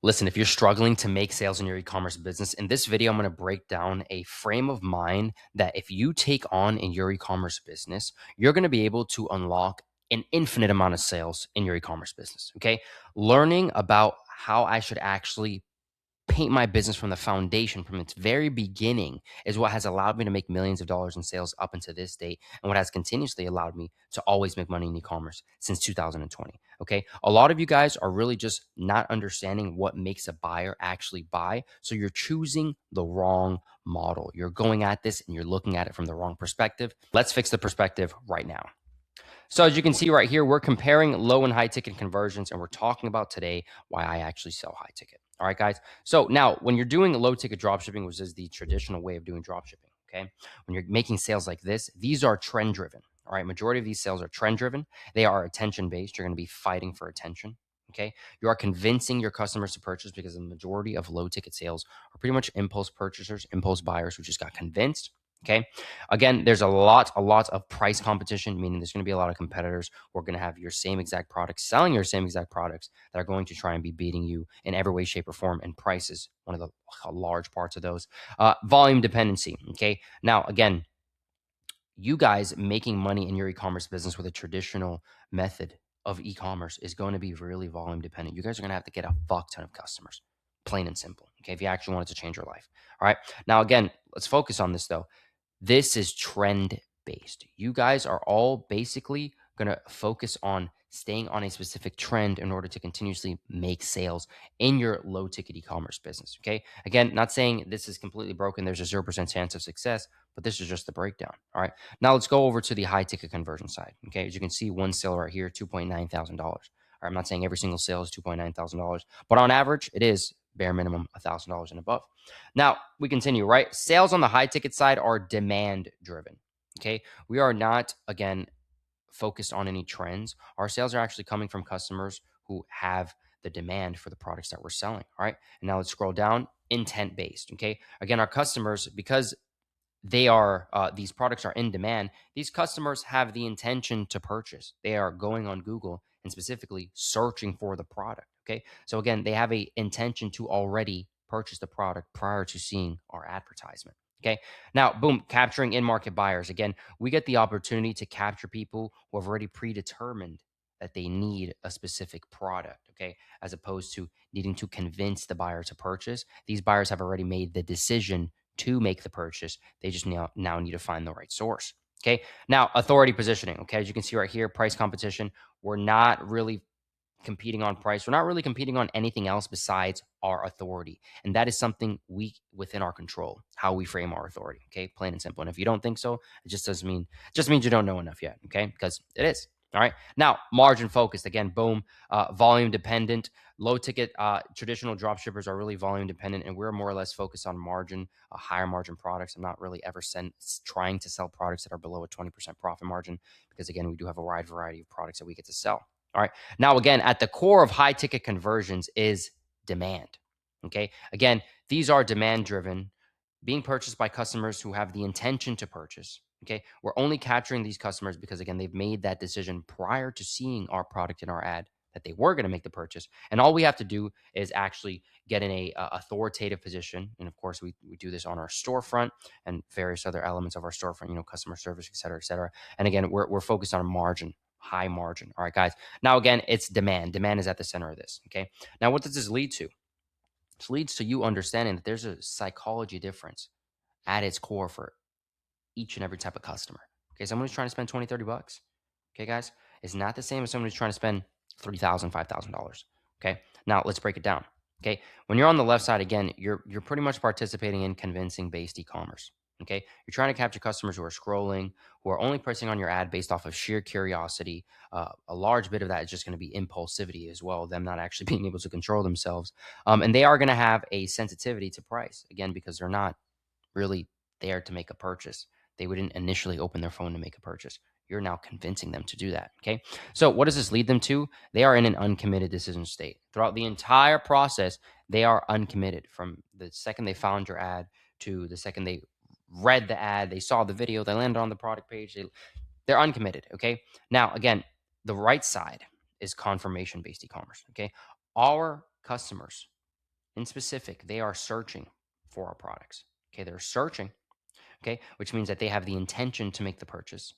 Listen, if you're struggling to make sales in your e-commerce business, in this video, I'm going to break down a frame of mind that if you take on in your e-commerce business, you're going to be able to unlock an infinite amount of sales in your e-commerce business. Okay. Learning about how I should actually paint my business from the foundation, from its very beginning, is what has allowed me to make millions of dollars in sales up until this date, and what has continuously allowed me to always make money in e-commerce since 2020. Okay. A lot of you guys are really just not understanding what makes a buyer actually buy. So you're choosing the wrong model. You're going at this and you're looking at it from the wrong perspective. Let's fix the perspective right now. So as you can see right here, we're comparing low and high ticket conversions, and we're talking about today why I actually sell high ticket. All right, guys. So now when you're doing low ticket drop shipping, which is the traditional way of doing drop shipping, okay, when you're making sales like this, these are trend driven. All right, majority of these sales are trend driven. They are attention based. You're going to be fighting for attention. Okay, you are convincing your customers to purchase because the majority of low ticket sales are pretty much impulse purchasers, impulse buyers who just got convinced. Okay. Again, there's a lot of price competition, meaning there's going to be a lot of competitors who are going to have your same exact products, selling your same exact products, that are going to try and be beating you in every way, shape, or form. And price is one of the large parts of those. Volume dependency. Okay. Now, again, you guys making money in your e-commerce business with a traditional method of e-commerce is going to be really volume dependent. You guys are going to have to get a fuck ton of customers, plain and simple. Okay. If you actually want it to change your life. All right. Now, again, let's focus on this though. This is trend based. You guys are all basically going to focus on staying on a specific trend in order to continuously make sales in your low ticket e-commerce business. Okay. Again, not saying this is completely broken. There's a 0% chance of success, but this is just the breakdown. All right. Now let's go over to the high ticket conversion side. Okay. As you can see, one sale right here, $2.9 thousand. All right, I'm not saying every single sale is $2.9 thousand, but on average, it is bare minimum $1,000 and above. Now we continue, right? Sales on the high ticket side are demand driven. Okay. We are not, again, focused on any trends. Our sales are actually coming from customers who have the demand for the products that we're selling. All right. And now let's scroll down, intent based. Okay. Again, our customers, because they are these products are in demand, these customers have the intention to purchase. They are going on Google and specifically searching for the product. Okay. So again, they have a intention to already purchase the product prior to seeing our advertisement. Okay. Now, boom, capturing in-market buyers. Again, we get the opportunity to capture people who have already predetermined that they need a specific product. Okay. As opposed to needing to convince the buyer to purchase. These buyers have already made the decision to make the purchase. They just now need to find the right source. Okay. Now, authority positioning. Okay. As you can see right here, price competition. We're not really competing on price. We're not really competing on anything else besides our authority. And that is something within our control, how we frame our authority. Okay. Plain and simple. And if you don't think so, it just doesn't mean, just means you don't know enough yet. Okay. Because it is. All right. Now, margin focused. Again, boom, volume dependent. Low ticket traditional drop shippers are really volume dependent, and we're more or less focused on margin, higher margin products. I'm not really ever trying to sell products that are below a 20% profit margin because, again, we do have a wide variety of products that we get to sell. All right. Now, again, at the core of high ticket conversions is demand. Okay. Again, these are demand driven, being purchased by customers who have the intention to purchase. Okay. We're only capturing these customers because, again, they've made that decision prior to seeing our product in our ad that they were going to make the purchase. And all we have to do is actually get in a authoritative position. And of course, we do this on our storefront and various other elements of our storefront, customer service, et cetera, et cetera. And again, we're focused on margin, high margin. All right, guys. Now, again, it's demand. Demand is at the center of this. Okay. Now, what does this lead to? This leads to you understanding that there's a psychology difference at its core for each and every type of customer. Okay. Someone who's trying to spend 20, 30 bucks. Okay, guys, is not the same as someone who's trying to spend $3,000, $5,000. Okay. Now let's break it down. Okay. When you're on the left side, again, you're pretty much participating in convincing based e-commerce. Okay. You're trying to capture customers who are scrolling, who are only pressing on your ad based off of sheer curiosity. A large bit of that is just going to be impulsivity as well, them not actually being able to control themselves. And they are going to have a sensitivity to price, again, because they're not really there to make a purchase. They wouldn't initially open their phone to make a purchase. You're now convincing them to do that. Okay. So what does this lead them to? They are in an uncommitted decision state. Throughout the entire process, they are uncommitted from the second they found your ad to the second they read the ad, they saw the video, they landed on the product page. They're uncommitted. Okay. Now, again, the right side is confirmation based e-commerce. Okay. Our customers in specific, they are searching for our products. Okay, they're searching, okay, which means that they have the intention to make the purchase.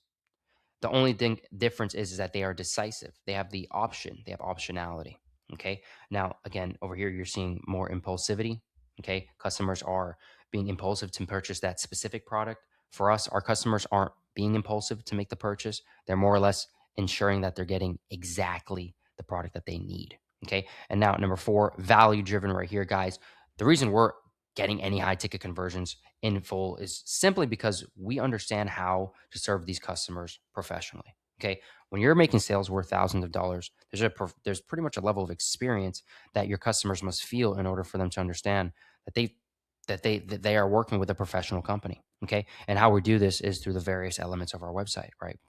The only thing difference is that they are decisive. They have the option. They have optionality. Okay. Now, again, over here, you're seeing more impulsivity. Okay. Customers are being impulsive to purchase that specific product. For us, our customers aren't being impulsive to make the purchase. They're more or less ensuring that they're getting exactly the product that they need. Okay. And now, number four, value driven right here, guys. The reason we're getting any high ticket conversions in full is simply because we understand how to serve these customers professionally. Okay, when you're making sales worth thousands of dollars, there's pretty much a level of experience that your customers must feel in order for them to understand that they are working with a professional company. Okay, and how we do this is through the various elements of our website. Right,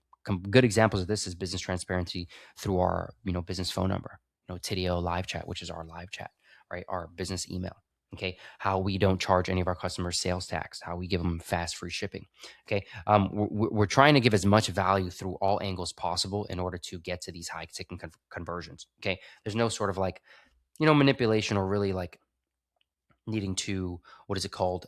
good examples of this is business transparency through our business phone number, Tidio live chat, which is our live chat. Right, our business email. Okay, how we don't charge any of our customers sales tax, how we give them fast free shipping. Okay, we're trying to give as much value through all angles possible in order to get to these high ticket conversions. Okay, there's no sort of like manipulation or really like needing to, what is it called,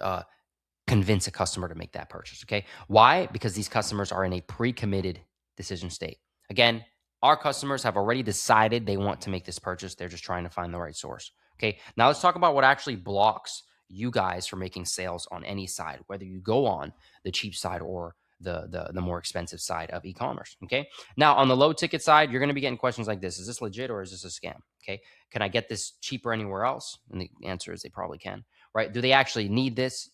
convince a customer to make that purchase. Okay. Why? Because these customers are in a pre-committed decision state. Again, our customers have already decided they want to make this purchase. They're just trying to find the right source. Okay. Now let's talk about what actually blocks you guys from making sales on any side, whether you go on the cheap side or the more expensive side of e-commerce. Okay. Now on the low ticket side, you're going to be getting questions like this. Is this legit or is this a scam? Okay. Can I get this cheaper anywhere else? And the answer is they probably can, right? Do they actually need this?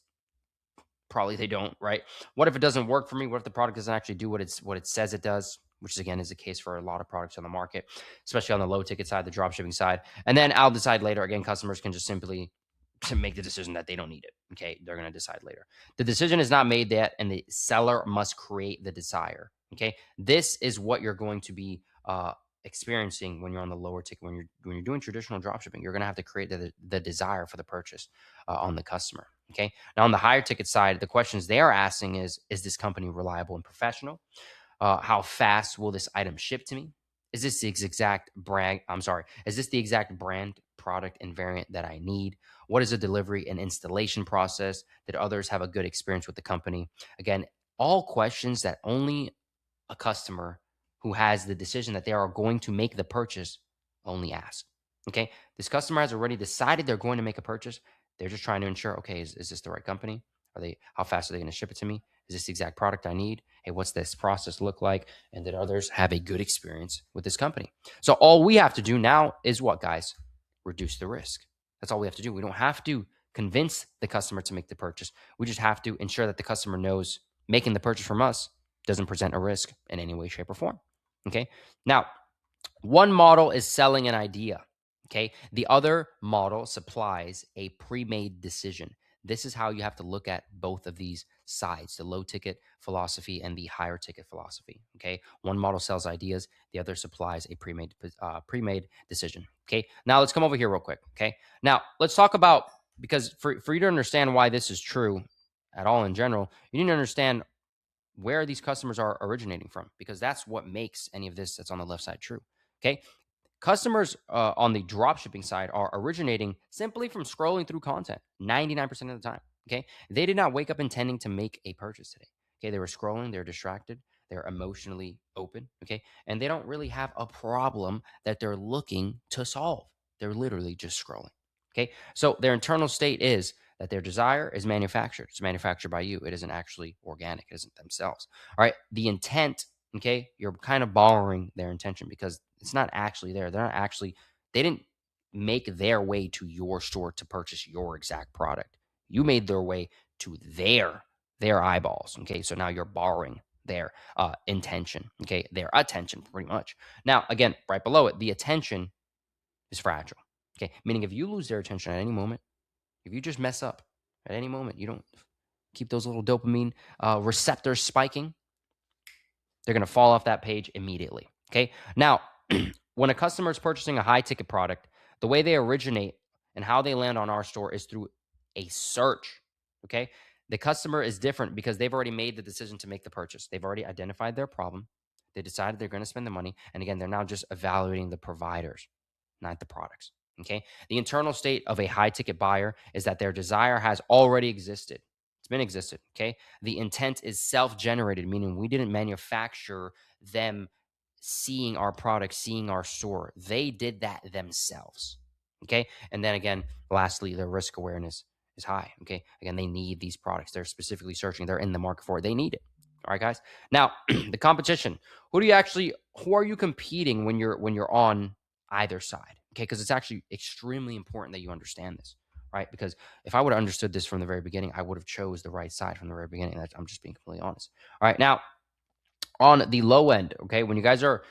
Probably they don't, right? What if it doesn't work for me? What if the product doesn't actually do what it says it does? Which is, again, is the case for a lot of products on the market, especially on the low ticket side, the drop shipping side. And then I'll decide later. Again, customers can just simply make the decision that they don't need it. Okay, they're going to decide later. The decision is not made yet, and the seller must create the desire. Okay, this is what you're going to be experiencing when you're on the lower ticket. When you're doing traditional drop shipping, you're going to have to create the desire for the purchase on the customer. Okay. Now, on the higher ticket side, the questions they are asking is this company reliable and professional? How fast will this item ship to me? Is this the exact brand? I'm sorry. Is this the exact brand, product, and variant that I need? What is the delivery and installation process? Did others have a good experience with the company? Again, all questions that only a customer who has the decision that they are going to make the purchase only ask. Okay. This customer has already decided they're going to make a purchase. They're just trying to ensure, okay, is this the right company? How fast are they going to ship it to me? Is this the exact product I need? Hey, what's this process look like? And did others have a good experience with this company? So all we have to do now is what, guys? Reduce the risk. That's all we have to do. We don't have to convince the customer to make the purchase. We just have to ensure that the customer knows making the purchase from us doesn't present a risk in any way, shape, or form. Okay. Now, one model is selling an idea. Okay. The other model supplies a pre-made decision. This is how you have to look at both of these sides, the low ticket philosophy and the higher ticket philosophy. Okay. One model sells ideas. The other supplies a pre-made decision. Okay. Now let's come over here real quick. Okay. Now let's talk about, because for you to understand why this is true at all in general, you need to understand where these customers are originating from, because that's what makes any of this that's on the left side true. Okay. Customers on the drop shipping side are originating simply from scrolling through content 99% of the time. Okay. They did not wake up intending to make a purchase today. Okay. They were scrolling, they're distracted, they're emotionally open. Okay. And they don't really have a problem that they're looking to solve. They're literally just scrolling. Okay. So their internal state is that their desire is manufactured. It's manufactured by you. It isn't actually organic. It isn't themselves. All right. The intent, okay, you're kind of borrowing their intention because it's not actually there. They didn't make their way to your store to purchase your exact product. You made their way to their eyeballs. Okay. So now you're borrowing their intention. Okay. Their attention, pretty much. Now, again, right below it, the attention is fragile. Okay. Meaning if you lose their attention at any moment, if you just mess up at any moment, you don't keep those little dopamine receptors spiking, they're going to fall off that page immediately. Okay. Now, when a customer is purchasing a high ticket product, the way they originate and how they land on our store is through a search. Okay. The customer is different because they've already made the decision to make the purchase. They've already identified their problem. They decided they're going to spend the money. And again, they're now just evaluating the providers, not the products. Okay. The internal state of a high ticket buyer is that their desire has already existed. It's been existed. Okay. The intent is self generated, meaning we didn't manufacture them seeing our product, seeing our store. They did that themselves. Okay. And then again, lastly, their risk awareness is high. Okay. Again, they need these products. They're specifically searching, they're in the market for it. They need it. All right, guys. Now, the competition. Who are you competing when you're on either side? Okay, because it's actually extremely important that you understand this, right? Because if I would have understood this from the very beginning, I would have chose the right side from the very beginning. I'm just being completely honest. All right, now on the low end, okay, when you guys are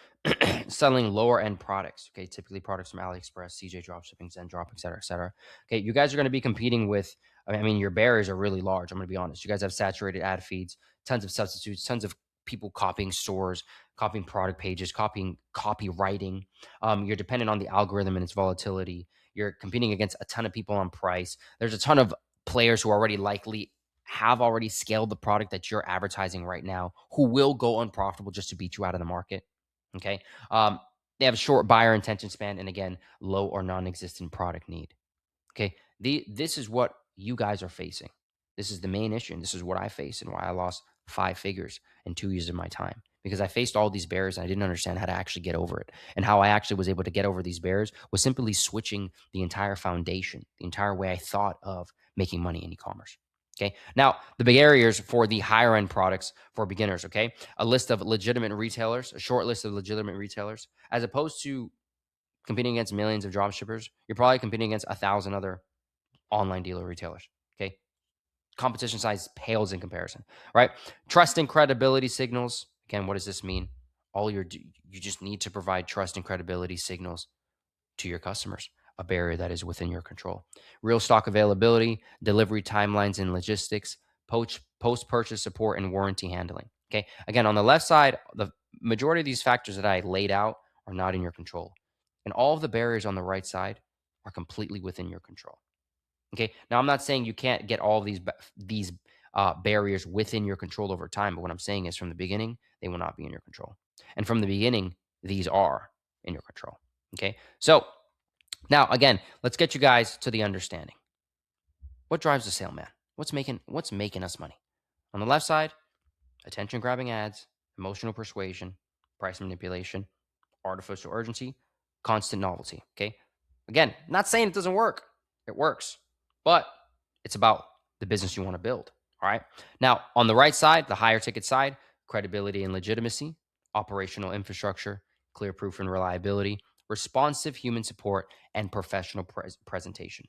selling lower end products, okay, typically products from AliExpress, CJ Dropshipping, Zen Drop, et cetera, et cetera. Okay, you guys are going to be competing with, I mean, your barriers are really large. I'm going to be honest. You guys have saturated ad feeds, tons of substitutes, tons of people copying stores, copying product pages, copying copywriting. You're dependent on the algorithm and its volatility. You're competing against a ton of people on price. There's a ton of players who are already likely have already scaled the product that you're advertising right now, who will go unprofitable just to beat you out of the market. Okay. They have a short buyer intention span and again, low or non-existent product need. Okay. This is what you guys are facing. This is the main issue. And this is what I face and why I lost 5 figures in 2 years of my time, because I faced all these barriers and I didn't understand how to actually get over it. And how I actually was able to get over these barriers was simply switching the entire foundation, the entire way I thought of making money in e-commerce. Okay. Now, the barriers for the higher end products for beginners. Okay. A list of legitimate retailers, a short list of legitimate retailers, as opposed to competing against millions of drop shippers, you're probably competing against 1,000 other online dealer retailers. Okay. Competition size pales in comparison, right? Trust and credibility signals. Again, what does this mean? You just need to provide trust and credibility signals to your customers, a barrier that is within your control. Real stock availability, delivery timelines and logistics, post-purchase support and warranty handling. Okay. Again, on the left side, the majority of these factors that I laid out are not in your control. And all of the barriers on the right side are completely within your control. Okay. Now, I'm not saying you can't get all of these barriers within your control over time, but what I'm saying is from the beginning, they will not be in your control. And from the beginning, these are in your control. Okay. So now, again, let's get you guys to the understanding. What drives the sale, man? What's making us money? On the left side, attention grabbing ads, emotional persuasion, price manipulation, artificial urgency, constant novelty. Okay. Again, not saying it doesn't work. It works, but it's about the business you want to build. All right. Now, on the right side, the higher ticket side, credibility and legitimacy, operational infrastructure, clear proof and reliability, responsive human support, and professional presentation.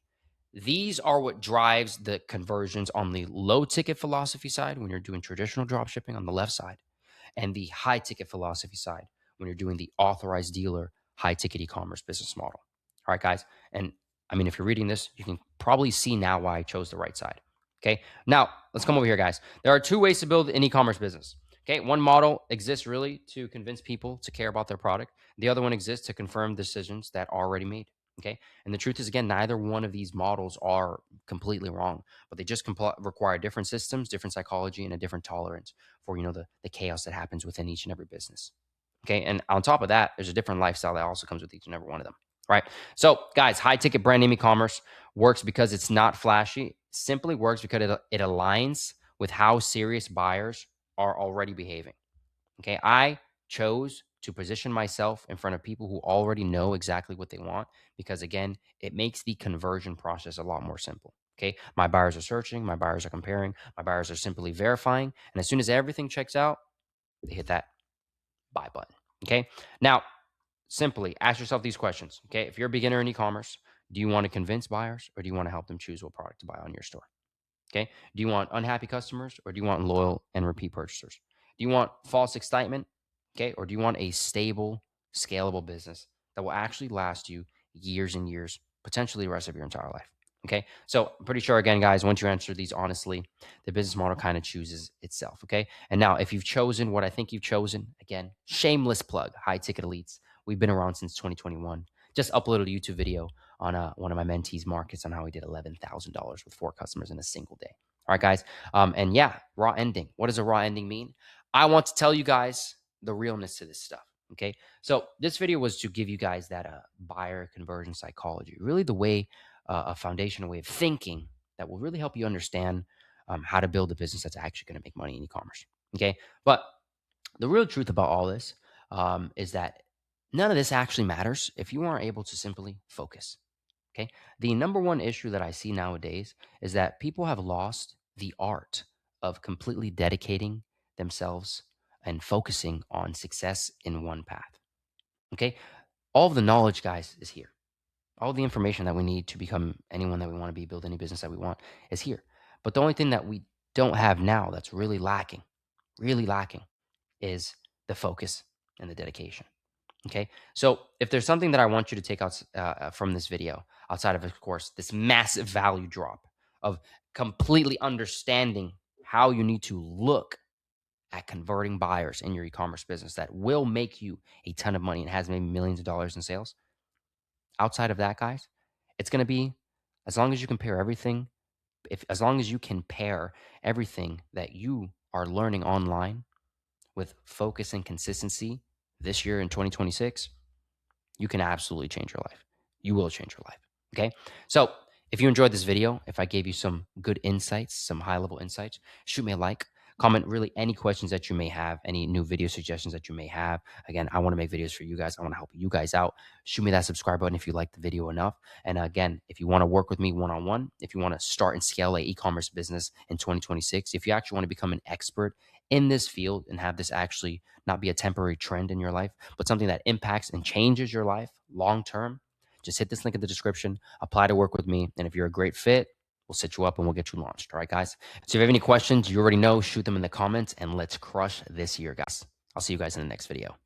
These are what drives the conversions on the low ticket philosophy side when you're doing traditional drop shipping on the left side, and the high ticket philosophy side when you're doing the authorized dealer high ticket e-commerce business model. All right, guys. And I mean, if you're reading this, you can probably see now why I chose the right side. Okay. Now let's come over here, guys. There are 2 ways to build an e-commerce business. Okay. One model exists really to convince people to care about their product. The other one exists to confirm decisions that are already made. Okay. And the truth is, again, neither one of these models are completely wrong, but they just require different systems, different psychology, and a different tolerance for, the chaos that happens within each and every business. Okay. And on top of that, there's a different lifestyle that also comes with each and every one of them. Right. So, guys, high ticket brand name e-commerce works because it's not flashy. Simply works because it aligns with how serious buyers are already behaving. Okay. I chose to position myself in front of people who already know exactly what they want because, again, it makes the conversion process a lot more simple. Okay. My buyers are searching, my buyers are comparing, my buyers are simply verifying. And as soon as everything checks out, they hit that buy button. Okay. Now, simply ask yourself these questions. Okay. If you're a beginner in e-commerce, do you want to convince buyers or do you want to help them choose what product to buy on your store? Okay. Do you want unhappy customers or do you want loyal and repeat purchasers? Do you want false excitement? Okay. Or do you want a stable, scalable business that will actually last you years and years, potentially the rest of your entire life? Okay. So I'm pretty sure, again, guys, once you answer these honestly, the business model kind of chooses itself. Okay. And now, if you've chosen what I think you've chosen, again, shameless plug, High Ticket Elites. We've been around since 2021. Just uploaded a YouTube video on one of my mentees' markets on how he did $11,000 with 4 customers in a single day. All right, guys. And yeah, raw ending. What does a raw ending mean? I want to tell you guys the realness to this stuff. Okay. So this video was to give you guys that buyer conversion psychology, really the way, a foundational way of thinking that will really help you understand how to build a business that's actually going to make money in e-commerce. Okay. But the real truth about all this is that none of this actually matters if you aren't able to simply focus. Okay. The number one issue that I see nowadays is that people have lost the art of completely dedicating themselves and focusing on success in one path. Okay. All of the knowledge, guys, is here. All the information that we need to become anyone that we want to be, build any business that we want is here. But the only thing that we don't have now that's really lacking is the focus and the dedication. Okay. So if there's something that I want you to take out from this video, outside of course, this massive value drop of completely understanding how you need to look at converting buyers in your e-commerce business that will make you a ton of money and has maybe millions of dollars in sales. Outside of that, guys, it's going to be, as long as you compare everything, as long as you can pair everything that you are learning online with focus and consistency this year in 2026, you can absolutely change your life. You will change your life. Okay. So if you enjoyed this video, if I gave you some good insights, some high level insights, shoot me a like, comment really any questions that you may have, any new video suggestions that you may have. Again, I want to make videos for you guys. I want to help you guys out. Shoot me that subscribe button if you like the video enough. And again, if you want to work with me one-on-one, if you want to start and scale a e-commerce business in 2026, if you actually want to become an expert in this field and have this actually not be a temporary trend in your life, but something that impacts and changes your life long term, just hit this link in the description, apply to work with me. And if you're a great fit, we'll set you up and we'll get you launched. All right, guys. So if you have any questions, you already know, shoot them in the comments and let's crush this year, guys. I'll see you guys in the next video.